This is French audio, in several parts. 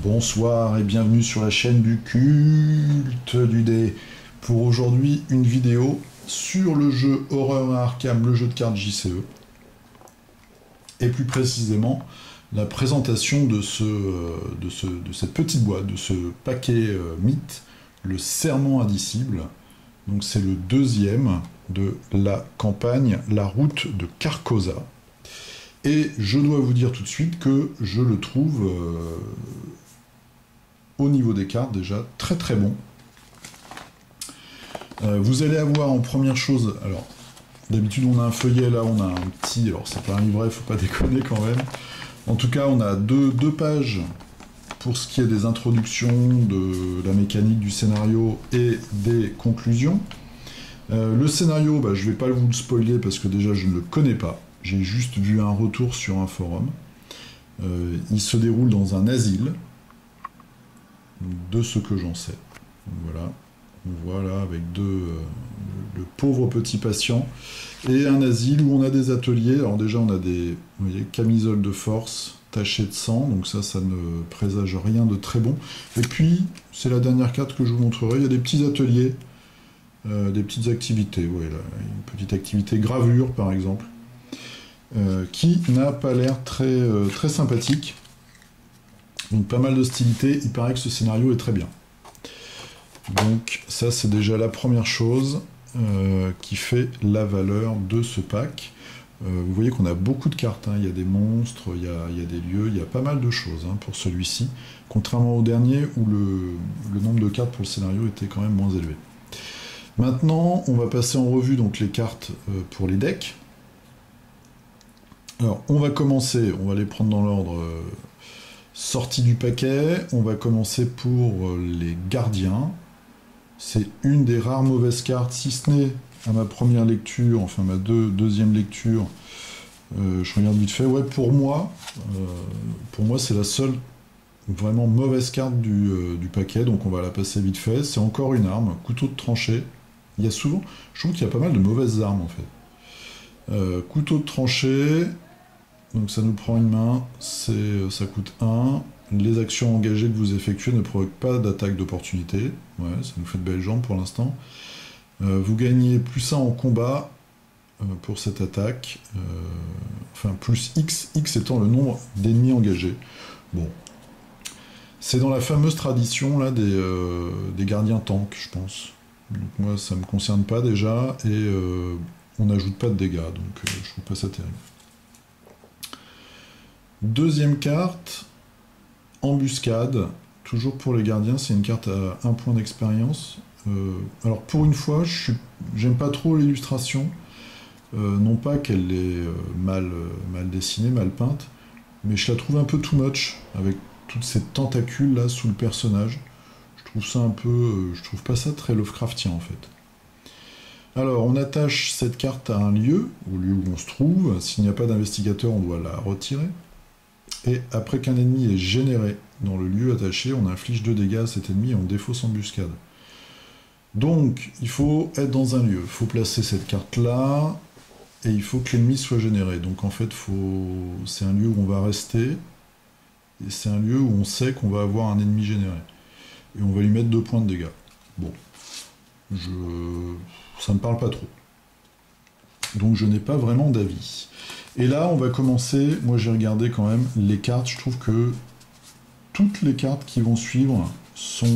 Bonsoir et bienvenue sur la chaîne du culte du dé. Pour aujourd'hui, une vidéo sur le jeu Horreur à Arkham, le jeu de cartes JCE. Et plus précisément, la présentation de cette petite boîte, de ce paquet mythe, le Serment Indicible. Donc c'est le deuxième de la campagne La Route de Carcosa. Et je dois vous dire tout de suite que je le trouve, au niveau des cartes, déjà très très bon. Vous allez avoir en première chose, alors d'habitude on a un feuillet, là on a un petit, alors c'est pas un livret, faut pas déconner quand même. En tout cas on a deux pages pour ce qui est des introductions, de la mécanique du scénario et des conclusions. Le scénario, je vais pas vous le spoiler parce que déjà je ne le connais pas. J'ai juste vu un retour sur un forum. Il se déroule dans un asile, de ce que j'en sais. Voilà, avec le pauvre petit patient, et un asile où on a des ateliers. Alors déjà on a des, vous voyez, camisoles de force tachées de sang, donc ça ne présage rien de très bon. Et puis, c'est la dernière carte que je vous montrerai, il y a des petits ateliers, des petites activités. Voilà, une petite activité gravure par exemple, qui n'a pas l'air très sympathique. Donc pas mal d'hostilité, il paraît que ce scénario est très bien. Donc ça c'est déjà la première chose qui fait la valeur de ce pack. Vous voyez qu'on a beaucoup de cartes, hein. Il y a des monstres, il y a des lieux, il y a pas mal de choses pour celui-ci, contrairement au dernier où le nombre de cartes pour le scénario était quand même moins élevé. Maintenant on va passer en revue donc les cartes pour les decks. Alors on va commencer, on va les prendre dans l'ordre sortie du paquet. On va commencer pour les gardiens. C'est une des rares mauvaises cartes, si ce n'est à ma première lecture, enfin ma deuxième lecture. Je regarde vite fait. Ouais, pour moi c'est la seule vraiment mauvaise carte du paquet, donc on va la passer vite fait. C'est encore une arme, couteau de tranchée. Il y a souvent, je trouve qu'il y a pas mal de mauvaises armes en fait. Couteau de tranchée. Donc ça nous prend une main, ça coûte 1. Les actions engagées que vous effectuez ne provoquent pas d'attaque d'opportunité. Ouais, ça nous fait de belles jambes pour l'instant. Vous gagnez plus 1 en combat pour cette attaque. Enfin, plus X, X étant le nombre d'ennemis engagés. Bon. C'est dans la fameuse tradition là, des gardiens tanks, je pense. Donc moi, ça ne me concerne pas déjà, et on n'ajoute pas de dégâts, donc je trouve pas ça terrible. Deuxième carte, embuscade, toujours pour les gardiens, c'est une carte à 1 point d'expérience. Alors pour une fois, j'aime pas trop l'illustration, non pas qu'elle est mal dessinée, mal peinte, mais je la trouve un peu too much, avec toutes ces tentacules là sous le personnage. Je trouve ça un peu, je trouve pas ça très Lovecraftien en fait. Alors on attache cette carte à un lieu, au lieu où on se trouve. S'il n'y a pas d'investigateur, on doit la retirer. Et après qu'un ennemi est généré dans le lieu attaché, on inflige 2 dégâts à cet ennemi en défausse embuscade. Donc, il faut être dans un lieu, il faut placer cette carte-là, et il faut que l'ennemi soit généré. Donc en fait, c'est un lieu où on va rester, et c'est un lieu où on sait qu'on va avoir un ennemi généré. Et on va lui mettre 2 points de dégâts. Bon, ça me parle pas trop. Donc je n'ai pas vraiment d'avis. Et là, on va commencer, moi j'ai regardé quand même les cartes, je trouve que toutes les cartes qui vont suivre sont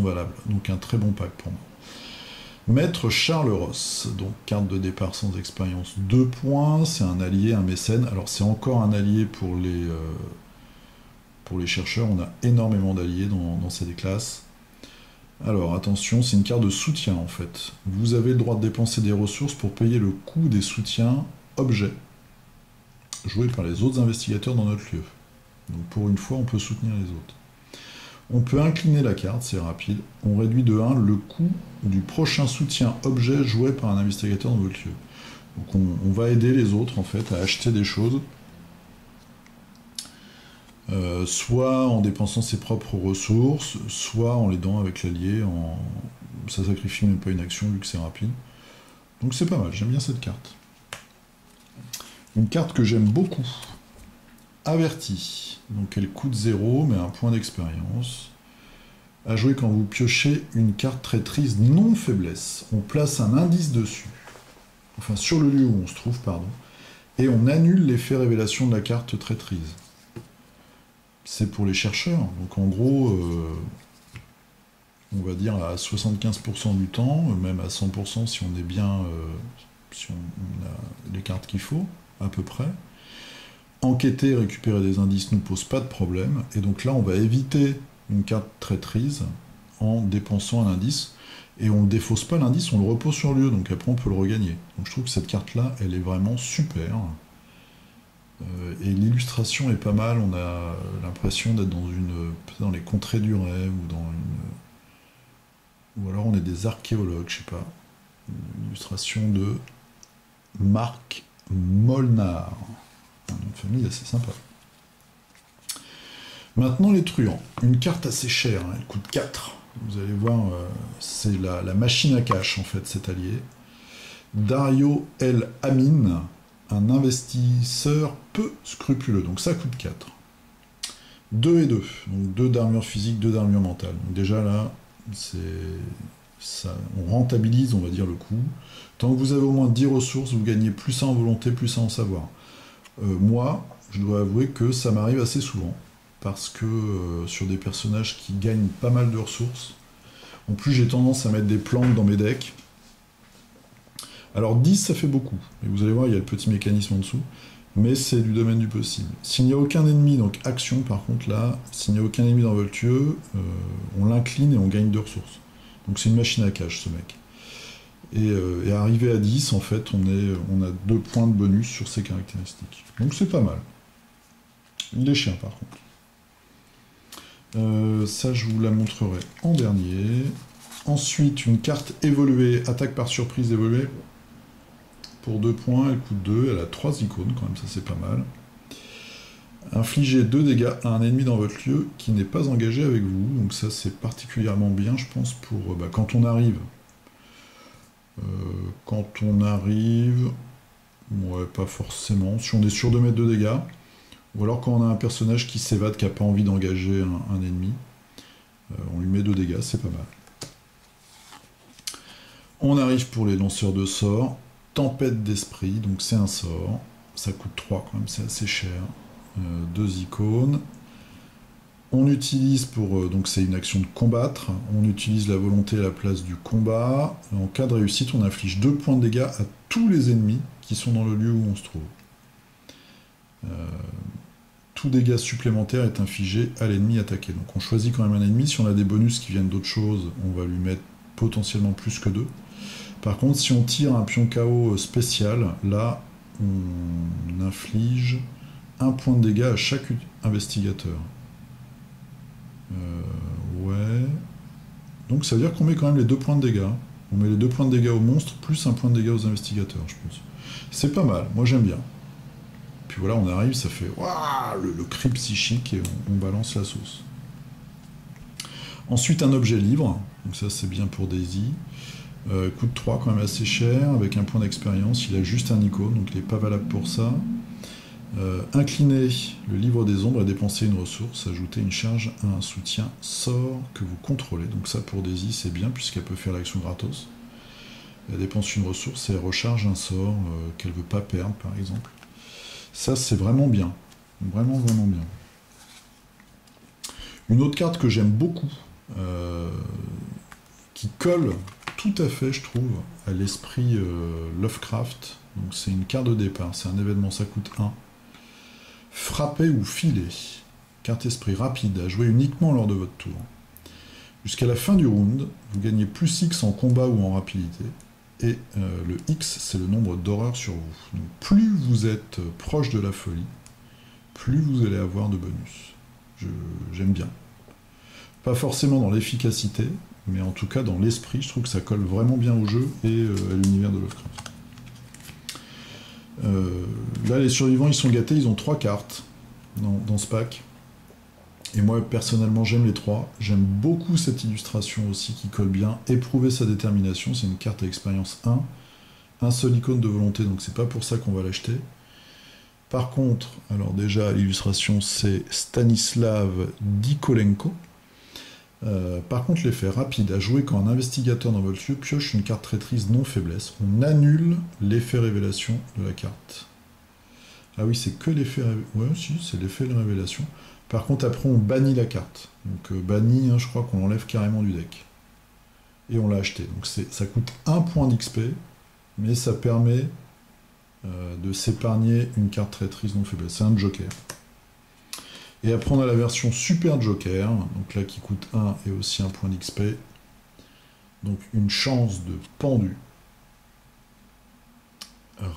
valables. Donc un très bon pack pour moi. Maître Charles Ross, donc carte de départ sans expérience, 2 points, c'est un allié, un mécène. Alors c'est encore un allié pour les chercheurs, on a énormément d'alliés dans cette classe. Alors attention, c'est une carte de soutien en fait. Vous avez le droit de dépenser des ressources pour payer le coût des soutiens objets joués par les autres investigateurs dans notre lieu. Donc pour une fois, on peut soutenir les autres. On peut incliner la carte, c'est rapide. On réduit de 1 le coût du prochain soutien objet joué par un investigateur dans votre lieu. Donc on va aider les autres en fait à acheter des choses. Soit en dépensant ses propres ressources, soit en l'aidant avec l'allié, ça sacrifie même pas une action vu que c'est rapide. Donc c'est pas mal, j'aime bien cette carte. Une carte que j'aime beaucoup, Averti. Donc elle coûte 0, mais un point d'expérience. À jouer quand vous piochez une carte traîtrise non faiblesse. On place un indice dessus. Enfin, sur le lieu où on se trouve, pardon. Et on annule l'effet révélation de la carte traîtrise. C'est pour les chercheurs. Donc en gros, on va dire à 75% du temps, même à 100% si on est bien, si on a les cartes qu'il faut, à peu près. Enquêter et récupérer des indices ne nous pose pas de problème. Et donc là, on va éviter une carte traîtrise en dépensant un indice. Et on ne défausse pas l'indice, on le repose sur le lieu. Donc après, on peut le regagner. Donc je trouve que cette carte-là, elle est vraiment super. Et l'illustration est pas mal. On a l'impression d'être peut-être dans les contrées du rêve ou alors on est des archéologues, je sais pas. Une illustration de Marc Molnar. Un nom de famille assez sympa. Maintenant les truands. Une carte assez chère, hein, elle coûte 4. Vous allez voir, c'est la machine à cash en fait, cet allié. Dario El Amin, un investisseur peu scrupuleux. Donc ça coûte 4. 2 et 2. Donc 2 d'armure physique, 2 d'armure mentale. Donc déjà là, on rentabilise, on va dire, le coup. Tant que vous avez au moins 10 ressources, vous gagnez plus 1 en volonté, plus 1 en savoir. Moi, je dois avouer que ça m'arrive assez souvent, parce que sur des personnages qui gagnent pas mal de ressources, en plus j'ai tendance à mettre des planques dans mes decks. Alors 10 ça fait beaucoup, et vous allez voir il y a le petit mécanisme en dessous, mais c'est du domaine du possible. S'il n'y a aucun ennemi, donc action par contre là, s'il n'y a aucun ennemi dans votre lieu, on l'incline et on gagne 2 ressources. Donc c'est une machine à cash ce mec. Et arrivé à 10, en fait, on a 2 points de bonus sur ses caractéristiques. Donc c'est pas mal. Il est chien par contre. Ça, je vous la montrerai en dernier. Ensuite, une carte évoluée, attaque par surprise évoluée. Pour 2 points, elle coûte 2, elle a 3 icônes quand même, ça c'est pas mal. Infligez 2 dégâts à un ennemi dans votre lieu qui n'est pas engagé avec vous. Donc ça c'est particulièrement bien, je pense, pour quand on arrive. Ouais, pas forcément. Si on est sûr de mettre 2 dégâts, ou alors quand on a un personnage qui s'évade, qui n'a pas envie d'engager un ennemi, on lui met 2 dégâts, c'est pas mal. On arrive pour les lanceurs de sorts. Tempête d'esprit, donc c'est un sort. Ça coûte 3 quand même, c'est assez cher. 2 icônes. On utilise donc c'est une action de combattre, on utilise la volonté à la place du combat. En cas de réussite, on inflige 2 points de dégâts à tous les ennemis qui sont dans le lieu où on se trouve. Tout dégât supplémentaire est infligé à l'ennemi attaqué. Donc on choisit quand même un ennemi, si on a des bonus qui viennent d'autres choses, on va lui mettre potentiellement plus que 2. Par contre, si on tire un pion KO spécial, là, on inflige 1 point de dégâts à chaque investigateur. Ouais. Donc ça veut dire qu'on met quand même les 2 points de dégâts. On met les 2 points de dégâts aux monstres, plus 1 point de dégâts aux investigateurs, je pense. C'est pas mal, moi j'aime bien. Puis voilà, on arrive, ça fait waouh, le cri psychique et on balance la sauce. Ensuite, un objet libre. Donc ça, c'est bien pour Daisy. Coûte 3, quand même assez cher, avec un point d'expérience. Il a juste un icône, donc il n'est pas valable pour ça. Incliner le livre des ombres et dépenser une ressource, ajouter une charge à un soutien sort que vous contrôlez. Donc ça pour Daisy c'est bien puisqu'elle peut faire l'action gratos. Elle dépense une ressource et elle recharge un sort qu'elle ne veut pas perdre par exemple. Ça c'est vraiment bien. Vraiment vraiment bien. Une autre carte que j'aime beaucoup, qui colle tout à fait je trouve à l'esprit Lovecraft. Donc c'est une carte de départ, c'est un événement, ça coûte 1. Frapper ou filer. Carte esprit rapide, à jouer uniquement lors de votre tour. Jusqu'à la fin du round, vous gagnez plus X en combat ou en rapidité. Et le X, c'est le nombre d'horreurs sur vous. Donc plus vous êtes proche de la folie, plus vous allez avoir de bonus. J'aime bien. Pas forcément dans l'efficacité, mais en tout cas dans l'esprit, je trouve que ça colle vraiment bien au jeu et à l'univers de Lovecraft. Là, les survivants, ils sont gâtés, ils ont 3 cartes dans ce pack. Et moi, personnellement, j'aime les 3. J'aime beaucoup cette illustration aussi qui colle bien. Éprouver sa détermination, c'est une carte à expérience 1. Un seul icône de volonté, donc c'est pas pour ça qu'on va l'acheter. Par contre, alors déjà, l'illustration, c'est Stanislav Dikolenko. Par contre, l'effet rapide à jouer quand un investigateur dans votre lieu pioche une carte traîtrise non faiblesse. On annule l'effet révélation de la carte. Ah oui, c'est que l'effet... Ouais, si, c'est l'effet de révélation. Par contre, après, on bannit la carte. Donc, banni, hein, je crois qu'on l'enlève carrément du deck. Et on l'a acheté. Donc, ça coûte 1 point d'XP, mais ça permet de s'épargner une carte traîtrise non faiblesse. C'est un joker. Et après, on a la version super joker, donc là, qui coûte 1 et aussi 1 point d'XP. Donc, une chance de pendu.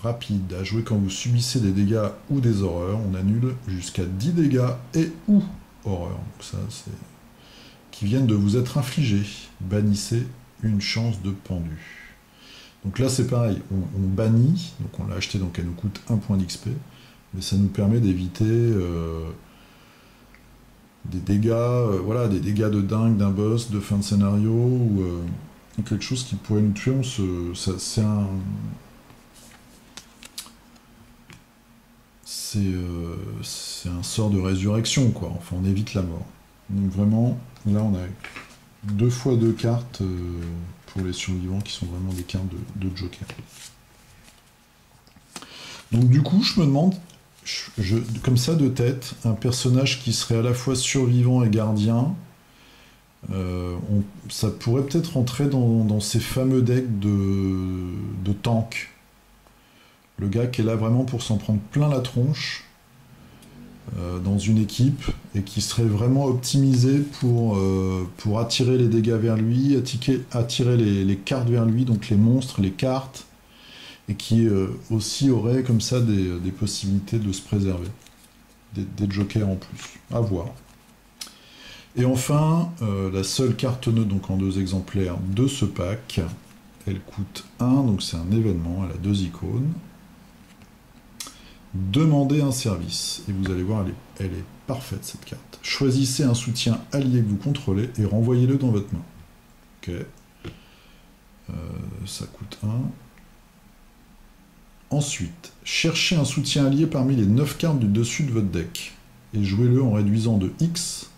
Rapide à jouer quand vous subissez des dégâts ou des horreurs. On annule jusqu'à 10 dégâts et ou horreurs. Donc ça, c'est... qui viennent de vous être infligés. Bannissez une chance de pendu. Donc là, c'est pareil. On bannit. Donc on l'a acheté, donc elle nous coûte 1 point d'XP. Mais ça nous permet d'éviter des dégâts, voilà, des dégâts de dingue d'un boss, de fin de scénario, ou quelque chose qui pourrait nous tuer. C'est un... c'est un sort de résurrection, quoi. Enfin, on évite la mort. Donc vraiment, là, on a 2 fois 2 cartes pour les survivants qui sont vraiment des cartes de joker. Donc du coup, je me demande, comme ça de tête, un personnage qui serait à la fois survivant et gardien, ça pourrait peut-être rentrer dans ces fameux decks de tank. Le gars qui est là vraiment pour s'en prendre plein la tronche dans une équipe et qui serait vraiment optimisé pour attirer les dégâts vers lui, attirer les cartes vers lui, donc les monstres, les cartes, et qui aussi aurait comme ça des possibilités de se préserver. Des jokers en plus. À voir. Et enfin, la seule carte neutre, donc en 2 exemplaires de ce pack, elle coûte 1, donc c'est un événement, elle a 2 icônes. Demandez un service, et vous allez voir, elle est parfaite cette carte. Choisissez un soutien allié que vous contrôlez et renvoyez-le dans votre main. Ok. Ça coûte 1. Ensuite, cherchez un soutien allié parmi les 9 cartes du dessus de votre deck, et jouez-le en réduisant de X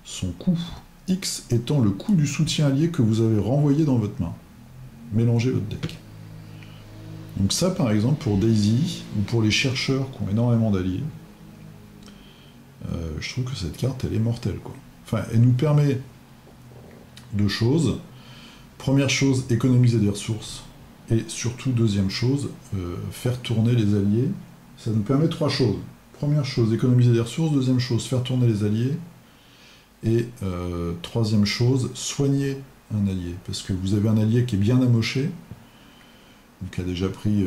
son coût. X étant le coût du soutien allié que vous avez renvoyé dans votre main. Mélangez votre deck. Donc ça, par exemple, pour Daisy, ou pour les chercheurs qui ont énormément d'alliés, je trouve que cette carte, elle est mortelle, quoi. Enfin, elle nous permet 2 choses. Première chose, économiser des ressources. Et surtout, deuxième chose, faire tourner les alliés. Ça nous permet 3 choses. Première chose, économiser des ressources. Deuxième chose, faire tourner les alliés. Et troisième chose, soigner un allié. Parce que vous avez un allié qui est bien amoché, qui a déjà pris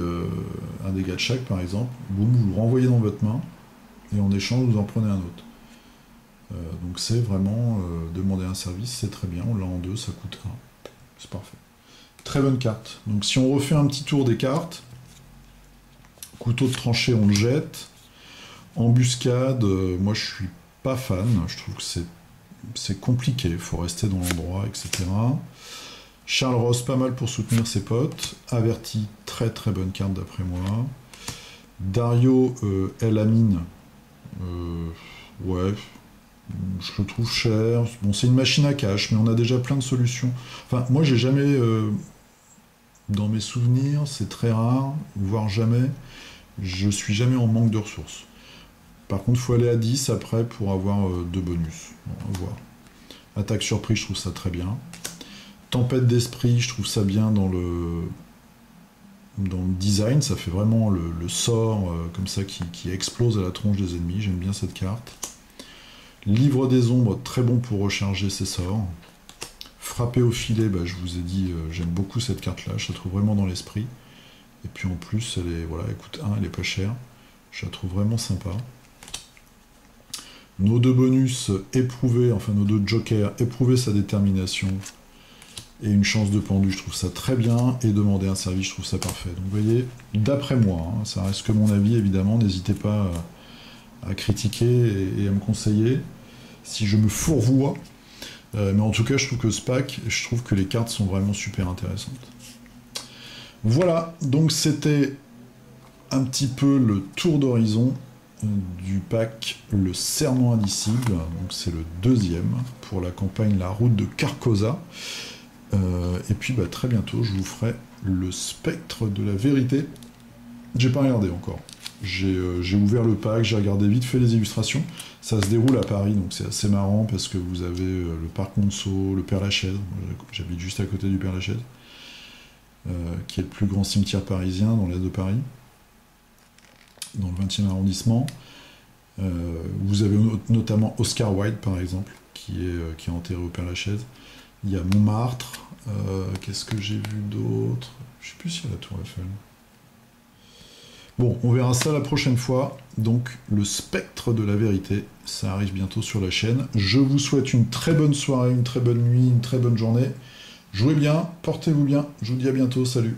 un dégât de chaque, par exemple, vous le renvoyez dans votre main, et en échange, vous en prenez un autre. Donc c'est vraiment demander un service, c'est très bien, on l'a en 2, ça coûte 1. C'est parfait. Très bonne carte. Donc si on refait un petit tour des cartes, couteau de tranchée, on le jette. Embuscade, moi je suis pas fan, je trouve que c'est compliqué, il faut rester dans l'endroit, etc. Charles Ross, pas mal pour soutenir ses potes. Averti, très très bonne carte d'après moi. Dario El Amin, ouais, je le trouve cher. Bon, c'est une machine à cash, mais on a déjà plein de solutions. Enfin, moi j'ai jamais, dans mes souvenirs, c'est très rare, voire jamais, je suis jamais en manque de ressources. Par contre, il faut aller à 10 après pour avoir 2 bonus. Bon, on va voir. Attaque surprise, je trouve ça très bien. Tempête d'esprit, je trouve ça bien dans le design, ça fait vraiment le sort comme ça qui explose à la tronche des ennemis, j'aime bien cette carte. Livre des ombres, très bon pour recharger ses sorts. Frapper au filet, bah, je vous ai dit, j'aime beaucoup cette carte-là, je la trouve vraiment dans l'esprit. Et puis en plus, elle est, voilà, elle coûte 1, elle est pas chère, je la trouve vraiment sympa. Nos 2 bonus, éprouver, enfin nos 2 jokers, éprouver sa détermination. Et une chance de pendu, je trouve ça très bien. Et demander un service, je trouve ça parfait. Donc vous voyez, d'après moi, hein, ça reste que mon avis, évidemment. N'hésitez pas à critiquer et à me conseiller si je me fourvoie. Mais en tout cas, je trouve que ce pack, je trouve que les cartes sont vraiment super intéressantes. Voilà, donc c'était un petit peu le tour d'horizon du pack Le Serment Indicible. Donc c'est le deuxième pour la campagne La Route de Carcosa. Et puis bah, très bientôt, je vous ferai le Spectre de la Vérité. J'ai pas regardé encore. J'ai ouvert le pack, j'ai regardé vite fait les illustrations. Ça se déroule à Paris, donc c'est assez marrant parce que vous avez le parc Monceau, le Père-Lachaise. J'habite juste à côté du Père-Lachaise, qui est le plus grand cimetière parisien dans l'est de Paris, dans le 20e arrondissement. Vous avez notamment Oscar Wilde, par exemple, qui est enterré au Père-Lachaise. Il y a Montmartre. Qu'est-ce que j'ai vu d'autre? Je sais plus s'il y a la Tour Eiffel. Bon, on verra ça la prochaine fois. Donc, le Spectre de la Vérité, ça arrive bientôt sur la chaîne. Je vous souhaite une très bonne soirée, une très bonne nuit, une très bonne journée. Jouez bien, portez-vous bien. Je vous dis à bientôt, salut.